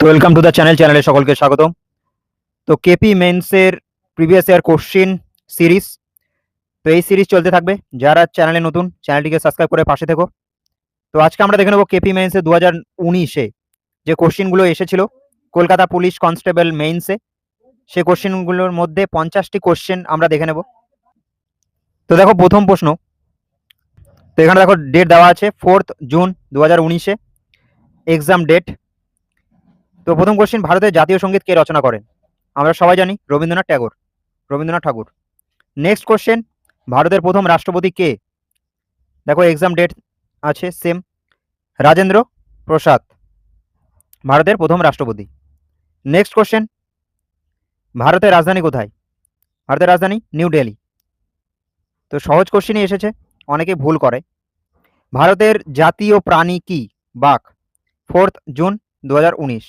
তো welcome to the চ্যানেলে সকলকে স্বাগতম। তো কেপি মেন্সের প্রিভিয়াস ইয়ার কোশ্চিন সিরিজ, তো এই সিরিজ চলতে থাকবে। যারা চ্যানেলে নতুন, চ্যানেলটিকে সাবস্ক্রাইব করে পাশে থেকো। তো আজকে আমরা দেখে নেব কেপি মেন্সে 2019-এ যে কোশ্চিনগুলো এসেছিল কলকাতা পুলিশ কনস্টেবল মেইনসে, সেই কোশ্চিনগুলোর মধ্যে 50টি কোশ্চেন আমরা দেখে নেব। তো দেখো প্রথম প্রশ্ন, তো এখানে দেখো ডেট দেওয়া আছে 4 জুন 2019-এ এক্সাম ডেট। তো প্রথম কোশ্চেন, ভারতের জাতীয় সঙ্গীত কে রচনা করেন? আমরা সবাই জানি রবীন্দ্রনাথ ঠাকুর। নেক্সট কোশ্চেন, ভারতের প্রথম রাষ্ট্রপতি কে? দেখো এক্সাম ডেট আছে সেম, রাজেন্দ্র প্রসাদ ভারতের প্রথম রাষ্ট্রপতি। নেক্সট কোশ্চেন, ভারতের রাজধানী কোথায়? ভারতের রাজধানী নিউ দিল্লি। তো সহজ কোশ্চেনই এসেছে, অনেকে ভুল করে। ভারতের জাতীয় প্রাণী কি? বাঘ, 4 জুন 2019।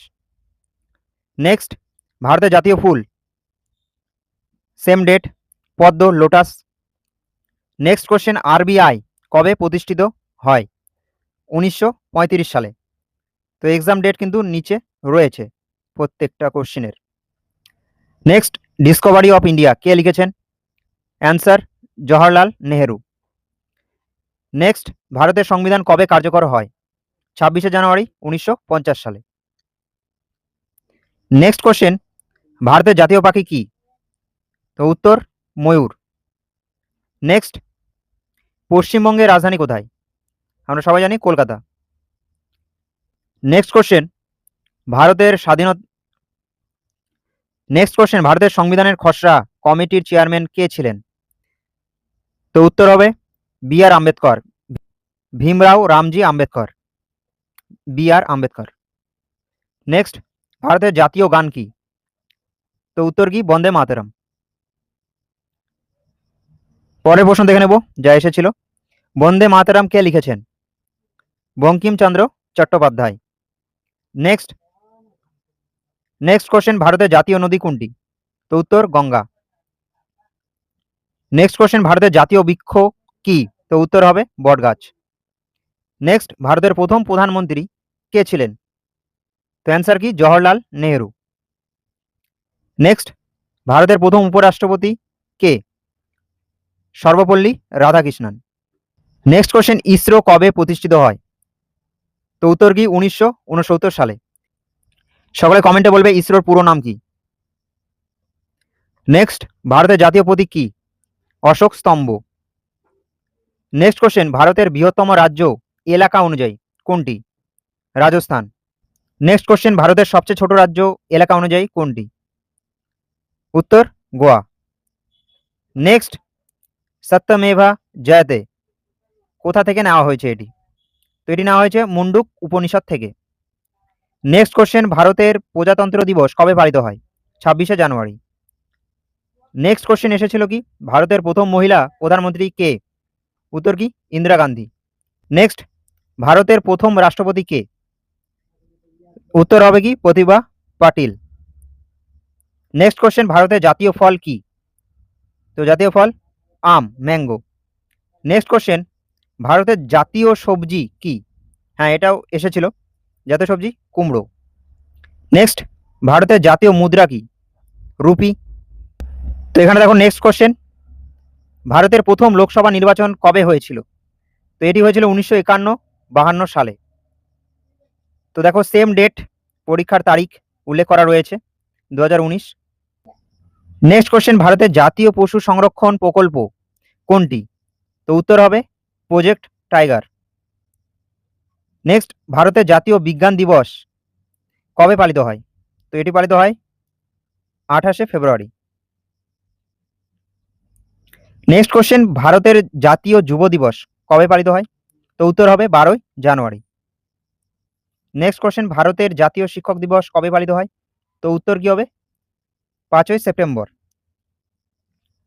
নেক্সট, ভারতের জাতীয় ফুল? সেম ডেট, পদ্ম, লোটাস। নেক্সট কোশ্চেন, আরবিআই কবে প্রতিষ্ঠিত হয়? 1935 সালে। তো এক্সাম ডেট কিন্তু নিচে রয়েছে প্রত্যেকটা কোশ্চেনের। নেক্সট, ডিসকভারি অফ ইন্ডিয়া কে লিখেছেন? অ্যান্সার, জওহরলাল নেহেরু। নেক্সট, ভারতের সংবিধান কবে কার্যকর হয়? 26শে জানুয়ারি 1950 সালে। নেক্সট কোশ্চেন, ভারতের জাতীয় পাখি কি? তো উত্তর, ময়ূর। নেক্সট, পশ্চিমবঙ্গের রাজধানী কোথায়? আমরা সবাই জানি কলকাতা। নেক্সট কোশ্চেন, ভারতের ভারতের সংবিধানের খসড়া কমিটির চেয়ারম্যান কে ছিলেন? তো উত্তর হবে B R. Ambedkar, Bhimrao Ramji Ambedkar, B R. Ambedkar. Next, ভারতের জাতীয় গান কি? তো উত্তর কি? বন্দে মাতরম। পরের প্রশ্ন দেখে নেব যা এসেছিল, বন্দে মাতরম কে লিখেছেন? বঙ্কিমচন্দ্র চট্টোপাধ্যায়। নেক্সট কোশ্চেন, ভারতের জাতীয় নদী কোনটি? তো উত্তর গঙ্গা। নেক্সট কোশ্চেন, ভারতের জাতীয় বৃক্ষ কি? তো উত্তর হবে বটগাছ। নেক্সট, ভারতের প্রথম প্রধানমন্ত্রী কে ছিলেন? তো অ্যান্সার কি? জওহরলাল নেহেরু। নেক্সট, ভারতের প্রথম উপরাষ্ট্রপতি কে? সর্বপল্লী রাধাকৃষ্ণন। নেক্সট কোশ্চেন, ইসরো কবে প্রতিষ্ঠিত হয়? তো উত্তর কি? 1969 সালে। সকলে কমেন্টে বলবে ইসরোর পুরো নাম কি। নেক্সট, ভারতের জাতীয় প্রতীক কি? অশোক স্তম্ভ। নেক্সট কোশ্চেন, ভারতের বৃহত্তম রাজ্য এলাকা অনুযায়ী কোনটি? রাজস্থান। নেক্সট কোশ্চেন, ভারতের সবচেয়ে ছোট রাজ্য এলাকা অনুযায়ী কোনটি? উত্তর গোয়া। নেক্সট, সত্যমেভা জয়তে কোথা থেকে নেওয়া হয়েছে এটি? তো এটি নেওয়া হয়েছে মুন্ডুক উপনিষদ থেকে। নেক্সট কোশ্চেন, ভারতের প্রজাতন্ত্র দিবস কবে পালিত হয়? 26শে জানুয়ারি। নেক্সট কোশ্চেন এসেছিল কি? ভারতের প্রথম মহিলা প্রধানমন্ত্রী কে? উত্তর কি? ইন্দিরা গান্ধী। নেক্সট, ভারতের প্রথম রাষ্ট্রপতি কে? উত্তর হবে কি? প্রতিভা পাটিল। নেক্সট কোশ্চেন, ভারতের জাতীয় ফল কি? তো জাতীয় ফল আম, ম্যাঙ্গো। নেক্সট কোশ্চেন, ভারতের জাতীয় সবজি কি? হ্যাঁ, এটাও এসেছিল, জাতীয় সবজি কুমড়ো। নেক্সট, ভারতের জাতীয় মুদ্রা কি? রুপি। তো এখানে দেখো নেক্সট কোশ্চেন, ভারতের প্রথম লোকসভা নির্বাচন কবে হয়েছিল? তো এটি হয়েছিল 1951-52 সালে। তো দেখো সেম ডেট, পরীক্ষার তারিখ উল্লেখ করা রয়েছে 2019। নেক্সট কোশ্চেন, ভারতের জাতীয় পশু সংরক্ষণ প্রকল্প কোনটি? তো উত্তর হবে প্রজেক্ট টাইগার। নেক্সট, ভারতের জাতীয় বিজ্ঞান দিবস কবে পালিত হয়? তো এটি পালিত হয় 28শে ফেব্রুয়ারি। নেক্সট কোশ্চেন, ভারতের জাতীয় যুব দিবস কবে পালিত হয়? তো উত্তর হবে 12ই জানুয়ারি। নেক্সট কোশ্চেন, ভারতের জাতীয় শিক্ষক দিবস কবে পালিত হয়? তো উত্তর কি হবে? 5ই সেপ্টেম্বর।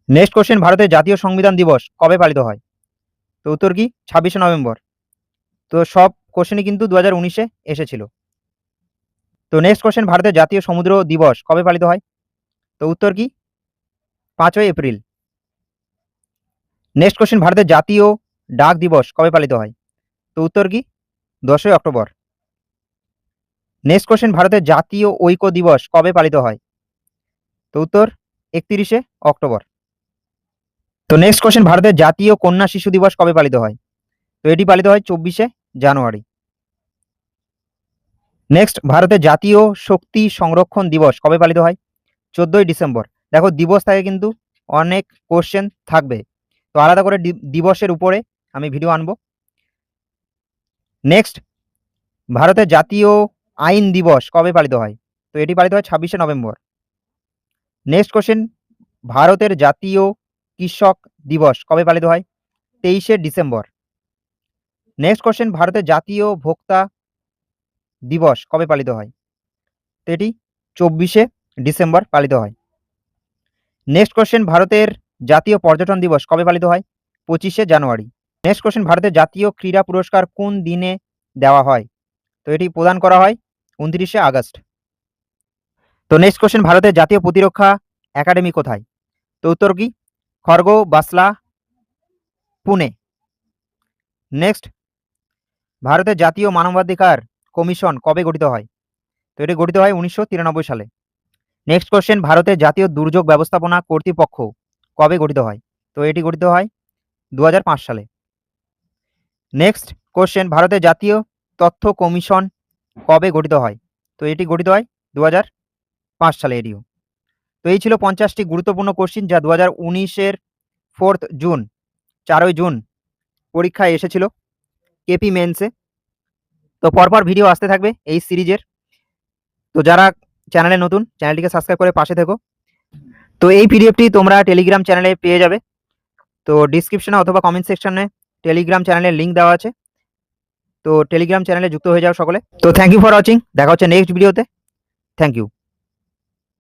নেক্সট কোশ্চেন, ভারতের জাতীয় সংবিধান দিবস কবে পালিত হয়? তো উত্তর কি? 26শে নভেম্বর। তো সব কোশ্চেনই কিন্তু 2019-এ এসেছিল। তো নেক্সট কোশ্চেন, ভারতের জাতীয় সমুদ্র দিবস কবে পালিত হয়? তো উত্তর কি? 5ই এপ্রিল। নেক্সট কোশ্চেন, ভারতের জাতীয় ডাক দিবস কবে পালিত হয়? তো উত্তর কি? 10ই অক্টোবর। নেক্সট কোশ্চেন, ভারতের জাতীয় ঐক্য দিবস কবে পালিত হয়? তো উত্তর 31শে অক্টোবর। তো নেক্সট কোশ্চেন, ভারতের জাতীয় কন্যা শিশু দিবস কবে পালিত হয়? তো এটি পালিত হয় 24শে জানুয়ারি। নেক্সট, ভারতের জাতীয় শক্তি সংরক্ষণ দিবস কবে পালিত হয়? 14ই ডিসেম্বর। দেখো দিবস থাকে কিন্তু অনেক কোশ্চেন থাকবে, তো আলাদা করে দিবসের উপরে আমি ভিডিও আনবো। নেক্সট, ভারতের জাতীয় আইন দিবস কবে পালিত হয়? তো এটি পালিত হয় 26শে নভেম্বর। নেক্সট কোশ্চেন, ভারতের জাতীয় কৃষক দিবস কবে পালিত হয়? 23শে ডিসেম্বর। নেক্সট কোশ্চেন, ভারতের জাতীয় ভোক্তা দিবস কবে পালিত হয়? তো এটি 24শে ডিসেম্বর পালিত হয়। নেক্সট কোশ্চেন, ভারতের জাতীয় পর্যটন দিবস কবে পালিত হয়? 25শে জানুয়ারি। নেক্সট কোশ্চেন, ভারতের জাতীয় ক্রীড়া পুরস্কার কোন দিনে দেওয়া হয়? তো এটি প্রদান করা হয় 29শে আগস্ট। তো নেক্সট কোশ্চেন, ভারতের জাতীয় প্রতিরক্ষা একাডেমি কোথায়? তো উত্তর কি? খড়গ, বাসলা, পুনে। নেক্সট, ভারতের জাতীয় মানবাধিকার কমিশন কবে গঠিত হয়? তো এটি গঠিত হয় 1993 সালে। নেক্সট কোশ্চেন, ভারতের জাতীয় দুর্যোগ ব্যবস্থাপনা কর্তৃপক্ষ কবে গঠিত হয়? তো এটি গঠিত হয় 2005 সালে। নেক্সট কোশ্চেন, ভারতের জাতীয় তথ্য কমিশন কবে গঠিত হয়? তো এটি গঠিত হয় 2005 সালে এটিও। তো এই ছিল 50টি গুরুত্বপূর্ণ কোশ্চেন যা 2019-এর 4th জুন 4ই জুন পরীক্ষায় এসেছিল কেপি মেন্সে। তো পরপর ভিডিও আসতে থাকবে এই সিরিজের। তো যারা চ্যানেলে নতুন, চ্যানেলটিকে সাবস্ক্রাইব করে পাশে থেকো। তো এই পিডিএফটি তোমরা টেলিগ্রাম চ্যানেলে পেয়ে যাবে। তো ডিসক্রিপশনে অথবা কমেন্ট সেকশনে টেলিগ্রাম চ্যানেলের লিঙ্ক দেওয়া আছে। তো টেলিগ্রাম চ্যানেলে যুক্ত হয়ে যাও সকলে। তো থ্যাংক ইউ ফর ওয়াচিং। দেখা হচ্ছে নেক্সট ভিডিওতে। Thank you.